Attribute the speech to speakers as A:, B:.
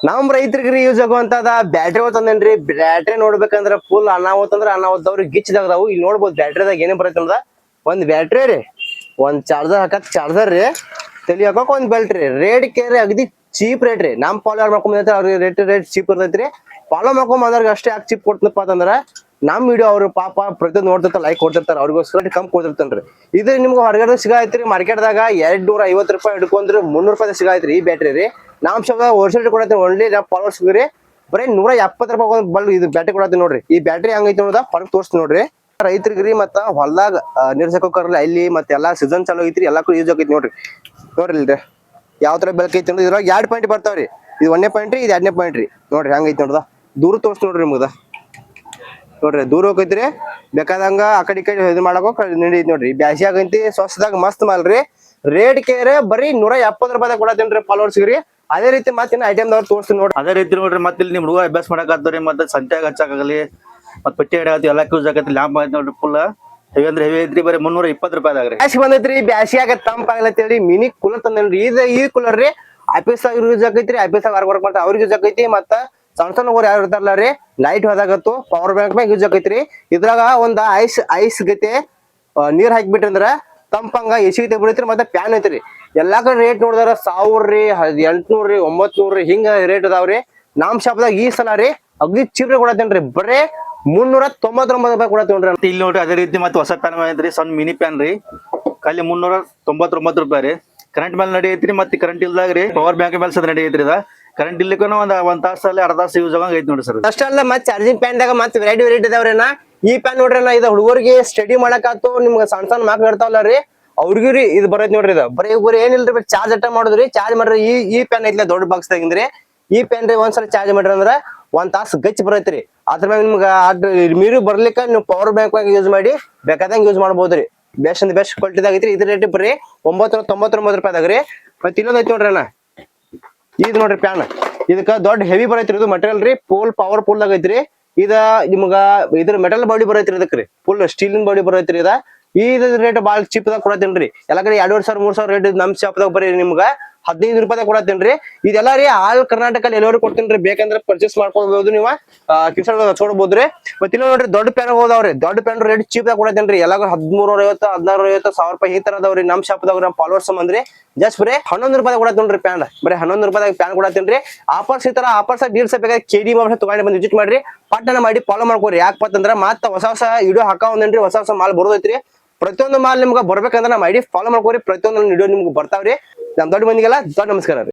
A: ನಮ್ ರೈತರಿಗ್ರಿ use ಆಗುವಂತದ battery ತಂದೇನ್ರಿ. Battery ನೋಡ್ಬೇಕಂದ್ರ full ಅನಾಹುತ ಅಂದ್ರ ಅನಾಹುತವ್ರಿಗೆ ಗಿಚ್ಚದಾಗದಾವು. ಇಲ್ಲಿ ನೋಡ್ಬೋದು ಬ್ಯಾಟ್ರಿದಾಗ ಏನೇ ಬರುತ್ತೆ ಅಂದ್ರ ಒಂದ್ ಬ್ಯಾಟ್ರಿ ರೀ, ಒಂದ್ ಚಾರ್ಜರ್ ಹಾಕಕ್ ಚಾರ್ಜರ್ ರೀ, ತಲಿ ಹಾಕಕ್ ಒಂದ್ ಬೆಲ್ಟ್ ರೀ. ರೇಟ್ ಕೇರಿ ಅಗದಿ ಚೀಪ್ ರೇಟ್ ರೀ. ನಮ್ ಫಾಲೋ ಮಾಡ್ಕೊಂಡ್ ಅವ್ರಿಗೆ ರೇಟ್ ಚೀಪ್ ಇರ್ತೈತ್ರಿ. ಫಾಲೋ ಮಾಡ್ಕೊಂಡ್ ಬಂದವ್ರಿಗೆ ಅಷ್ಟೇ ಯಾಕೆ ಚೀಪ್ ಕೊಡ್ತನಪ್ಪ ಅಂತಂದ್ರ ನಮ್ ವಿಡಿಯೋ ಅವ್ರು ಪಾಪ ಪ್ರತಿಯೊಂದು ನೋಡ್ತಿರ್ತಾರ, ಲೈಕ್ ಕೊಡ್ತಿರ್ತಾರ, ಅವ್ರಿಗೋಸ್ಕರ ಕಮ್ಮಿ ಕೊಡ್ತಿರ್ತೇನ್ರಿ. ಇದು ನಿಮ್ಗೆ ಹೊರಗಡೆ ಸಿಗೈತ್ರಿ ಮಾರ್ಕೆಟ್ದಾಗ 250 ರೂಪಾಯಿ ಹಿಡ್ಕೊಂಡ್ರಿ 300 ರೂಪಾಯಿ ಸಿಗೈತ್ರಿ ಈ ಬ್ಯಾಟ್ರಿ ರೀ. ನಾಮ್ ಶಾಪ ವರ್ಷ ಕೊಡತ್ತೀನಿ ಒಳ್ಳೆ ಫಾಲೋವರ್ಸ್ ರೀ. ಬರೀ 170 ರೂಪಾಯಿ ಬಲ್ ಇದು ಬ್ಯಾಟ್ರಿ ಕೊಡತ್ತೀನಿ ನೋಡ್ರಿ. ಈ ಬ್ಯಾಟ್ರಿ ಹಂಗೈತಿ ನೋಡ ಹೊರಗೆ ತೋರಿಸ್ತೀನಿ ನೋಡ್ರಿ. ರೈತರಿಗ್ರಿ ಮತ್ತ ಹೊಲ್ದಾಗ ನೀರ್ ಸಾಕೋಕರ್ಲ ಇಲ್ಲಿ ಮತ್ತೆ ಎಲ್ಲಾ ಸೀಸನ್ ಚಾಲೂ ಐತ್ರಿ, ಎಲ್ಲಾ ಕೂಡ ಯೂಸ್ ಆಗೈತಿ ನೋಡ್ರಿ. ನೋಡ್ರಿ ಇಲ್ರಿ ಯಾವ ತರ ಬೆಳಕೈತಿ ಅಂದ್ರೆ ಇದ್ರಾಗ 2 ಪಾಯಿಂಟ್ ಬರ್ತಾವ್ರಿ. ಇದು 1ನೇ ಪಾಯಿಂಟ್ ರೀ, ಇದು 2ನೇ ಪಾಯಿಂಟ್ ರೀ. ನೋಡ್ರಿ ಹಂಗೈತಿ ನೋಡ್ದ ದೂರ ತೋರಿಸ್ ನೋಡ್ರಿ ನಿಮ್ದ. ನೋಡ್ರಿ ದೂರ ಹೋಗೈತ್ರಿ, ಬೇಕಾದಂಗ ಆ ಕಡೆ ಈ ಕಡೆ ಇದು ಮಾಡಕೋ ನಡೀತಿ ನೋಡ್ರಿ. ಬ್ಯಾಸಿ ಆಗೈತಿ ಸ್ವಸ್ಥದಾಗ ಮಸ್ತ್ ಮಾಲ್ರಿ. ರೇಟ್ ಕೇರೆ ಬರೀ 170 ರೂಪಾಯಿ ಕೊಡತ್ತೇನ್ರಿ ಫಾಲೋವರ್ಸ್ಗ್ರಿ. ಅದೇ ರೀತಿ ಮತ್ತೆ ಐಟಮ್ದವ್ರು ತೋರಿಸ್ತೀನಿ ನೋಡ್ರಿ.
B: ಅದೇ ರೀತಿ ನೋಡ್ರಿ ಮತ್ತೆ ಇಲ್ಲಿ ನಿಮ್ ಹುಡುಗ ಅಭ್ಯಾಸ ಮಾಡಕತ್ತೀರಿ, ಮತ್ತೆ ಸಂತ್ಯಾಗ ಹಚ್ಚಾಗಲಿ ಮತ್ ಪಟ್ಟಿ ಹಿಡಿಯತಿ ಎಲ್ಲಾ ಯೂಸ್ ಆಗತ್ತೆ. ಲ್ಯಾಂಪ್ ಐತಿ ನೋಡ್ರಿ, ಫುಲ್ ಹೆವಿ ಅಂದ್ರೆ ಹೆವಿ ಐತ್ರಿ. ಬರೀ 320 ರೂಪಾಯಿದಾಗ್ರಿ.
A: ಬ್ಯಾಸಿ ಬಂದೈತ್ರಿ, ಬ್ಯಾಸಿಯಾಗ ತಂಪಾಗ್ಲತ್ತೇಳಿ ಮಿನಿ ಕೂಲರ್ ತಂದೇನ್ರಿ. ಈ ಕೂಲರ್ ರೀ ಆಫೀಸ್ ಆಗ ಯೂಸ್ ಆಗೈತ್ರಿ. ಆಫೀಸ್ ಆಗ ವರ್ಕ್ ಮಾಡ್ತಾರ ಅವ್ರಿಗೆ ಯೂಸ್ ಆಗೈತಿ. ಮತ್ತ ಸಣ್ಣ ಸಣ್ಣ ಊರ್ ಯಾರು ಇರ್ತಾರಲ್ಲ ರೀ, ಲೈಟ್ ಹೋದಾಗತ್ತು ಪವರ್ ಬ್ಯಾಂಕ್ ಮ್ಯಾಗ ಯೂಸ್ ಆಗೈತ್ರಿ. ಇದ್ರಾಗ ಒಂದ್ ಐಸ್ ಗತೆ ನೀರ್ ಹಾಕಿಬಿಟ್ರಿ ಅಂದ್ರ ತಂಪಂಗ ಎಸಿ ಗತೆ ಬಿಡೈತ್ರಿ. ಮತ್ತೆ ಫ್ಯಾನ್ ಐತ್ರಿ. ಎಲ್ಲಾ ಕಡೆ ರೇಟ್ ನೋಡಿದ್ರ 1000 ರೀ, 800 ರೀ, 900 ರೀ ಹಿಂಗ ರೇಟ್ ಅದಾವ್ರಿ. ನಮ್ ಶಾಪ್ದಾಗ ಈ ಸಲ ರೀ ಅಗ್ದಿ ಚೀಪ್ ಕೊಡತ್ತೇನ್ರಿ. ಬರೇ 399 ರೂಪಾಯಿ ಕೊಡತ್ತೇವ್ ನೋಡ್ರಿ.
B: ಇಲ್ಲಿ ನೋಡ್ರಿ ಅದೇ ರೀತಿ ಮತ್ತೆ ಹೊಸ ಪ್ಯಾನ್ ಐತ್ರಿ, ಸಣ್ಣ ಮಿನಿ ಪ್ಯಾನ್ ರೀ, ಖಾಲಿ 399 ರೂಪಾಯಿ ರೀ. ಕರೆಂಟ್ ಮೇಲೆ ನಡೆಯೈತ್ರಿ, ಮತ್ತೆ ಕರೆಂಟ್ ಇಲ್ದಾಗ ರೀ ಪವರ್ ಬ್ಯಾಂಕ್ ಮೇಲೆ ಸದ ನಡೆಯೈತ್ರಿ. ಇದ ಕರೆಂಟ್ ಇರ್ಲಿಕ್ಕೂ ಒಂದ್ ತಾಸಲ್ಲಿ ಅರ್ಧ ತಾಸು ಯೂಸ್ ಆಗಂಗ ಐತಿ ನೋಡ್ರಿ ಸರ್.
A: ಅಷ್ಟೇ ಅಲ್ಲ ಮತ್ತೆ ಚಾರ್ಜಿಂಗ್ ಪ್ಯಾನ್ ದಾಗ ಮತ್ತೆ ವೆರೈಟಿ ಇದಾವ್ರೇನ. ಈ ಪ್ಯಾನ್ ನೋಡ್ರಿ ಇದು ಹುಡುಗರಿಗೆ ಸ್ಟಡಿ ಮಾಡಕಾತು, ನಿಮ್ಗೆ ಸಣ್ಣ ಸಣ್ಣ ಮಕ್ಳು ಇರ್ತಾವಲ್ಲ ರೀ ಅವ್ರಿಗೂ ರೀ ಇದು ಬರೈತಿ ನೋಡ್ರಿ. ಇದು ಬರೀ ಏನಿಲ್ರಿ, ಚಾರ್ಜ್ ಅಟ್ಟ ಮಾಡುದ್ರಿ. ಚಾರ್ಜ್ ಮಾಡ್ರಿ ಈ ಪ್ಯಾನ್ ಐತ್ಲ ದೊಡ್ಡ ಬಾಕ್ಸ್ ದಾಗಿಂದ್ರಿ. ಈ ಪ್ಯಾನ್ ರೀ ಒಂದ್ಸಲ ಚಾರ್ಜ್ ಮಾಡ್ರಿ ಅಂದ್ರ 1 ತಾಸು ಗಚ್ಚಿ ಬರೈತ್ರಿ. ಅದ್ರ ಮ್ಯಾಗ ನಿಮ್ಗೆ ಮೀರು ಬರ್ಲಿಕ್ಕ ನೀವು ಪವರ್ ಬ್ಯಾಂಕ್ ಮ್ಯಾಗ ಯೂಸ್ ಮಾಡಿ ಬೇಕಾದಂಗ ಯೂಸ್ ಮಾಡ್ಬೋದ್ರಿ. ಬೆಸ್ಟ್ ಅಂದ್ರೆ ಬೆಸ್ಟ್ ಕ್ವಾಲಿಟಿದಾಗ ಐತ್ರಿ. ಇದ್ರ ರೇಟ್ ಬರೀ 999 ರೂಪಾಯಿದಾಗ್ರಿ. ಮತ್ತೆ ಇನ್ನೊಂದ್ ಐತಿ ನೋಡ್ರಿ ಅಣ್ಣ, ಇದು ನೋಡ್ರಿ ಪ್ಯಾನ್. ಇದಕ್ಕ ದೊಡ್ಡ ಹೆವಿ ಬರೈತ್ರಿ. ಇದು ಮಟೀರಿಯಲ್ ರೀ ಫುಲ್ ಪವರ್ಫುಲ್ ದಾಗ ಐತ್ರಿ. ಇದ ನಿಮ್ಗ ಇದ್ರ ಮೆಟಲ್ ಬಾಡಿ ಬರೈತ್ರಿ. ಇದಕ್ರಿ ಫುಲ್ ಸ್ಟೀಲಿನ ಬಾಡಿ ಬರೈತ್ರಿ. ಇದ ರೇಟ್ ಬಾಳ ಚೀಪ್ ದಾಗ ಕೊಡತ್ತೇನ್ರಿ. ಎಲ್ಲಾ ಕಡೆ 2,500-3,000 ರೇಟ್ ನಮ್ ಶಾಪ್ದಾಗ ಬರೀ ನಿಮ್ಗ 15 ರೂಪಾಯಿದಾಗ ಕೊಡತ್ತೇನ್ರಿ. ಇದೆಲ್ಲಾ ರೀ ಆಲ್ ಕರ್ನಾಟಕ ಎಲ್ಲರೂ ಕೊಡ್ತೇನ್ರಿ. ಬೇಕಂದ್ರೆ ಪರ್ಚೇಸ್ ಮಾಡ್ಕೊಬಹುದು. ನೀವು ಕಿಸಾನ್ ಹಚ್ಕೊಡ್ಬೋದ್ರಿ. ಮತ್ತೆ ಇಲ್ಲ ನೋಡ್ರಿ ದೊಡ್ಡ ಪ್ಯಾನ್ ಹೋದಾವ್ರಿ. ದೊಡ್ಡ ಪ್ಯಾನ್ ರೇಟ್ ಚೀಪ್ ದಾಗ ಕೊಡತ್ತೇನ್ರಿ. ಎಲ್ಲ 1350, 1650, 1000 ರೂಪಾಯಿ ಈ ತರ ಅದಾವ್ರಿ. ನಮ್ ಶಾಪ್ದಾಗ ನಮ್ ಫಾಲೋವರ್ಸ್ ಬಂದ್ರಿ ಜಸ್ಟ್ ಬರೀ 11 ರೂಪಾಯಿದಾಗ ಕೊಡತ್ತೇನ್ರಿ ಪ್ಯಾನ್. ಬರೀ 11 ರೂಪಾಯಿದಾಗ ಪ್ಯಾನ್ ಕೊಡತ್ತೇನ್ರಿ. ಆಫರ್ಸ್ ಈ ತರ ಆಫರ್ಸ್ ಡೀಲ್ಸ್ ಬೇಕಾದ್ರೆ KD ಮೊಬೈಲ್ ತಗೊಂಡು ಬಂದು ವಿಸಿಟ್ ಮಾಡ್ರಿ. ಪಟ್ಟಣ ಮಾಡಿ ಫಾಲೋ ಮಾಡ್ಕೋರಿ. ಯಾಕಪ್ಪ ಅಂತಂದ್ರ ಮತ್ತೆ ಹೊಸ ವಿಡಿಯೋ ಹಾಕಾವಂದೇನ್ರಿ, ಹೊಸ ಮಾಲ್ ಬರೋದೈತ್ರಿ. ಪ್ರತಿಯೊಂದು ಮಾಲ್ ನಿಮ್ಗೆ ಬರ್ಬೇಕಂದ್ರ ನಮ್ಮ ID ಫಾಲೋ ಮಾಡ್ಕೋರಿ. ಪ್ರತಿಯೊಂದು ವಿಡಿಯೋ ನಿಮ್ಗೆ ಬರ್ತಾವ್ರಿ. ನಮ್ ದೊಡ್ಡ ಮಂದಿಗೆಲ್ಲ ದೊಡ್ಡ ನಮಸ್ಕಾರ ರೀ.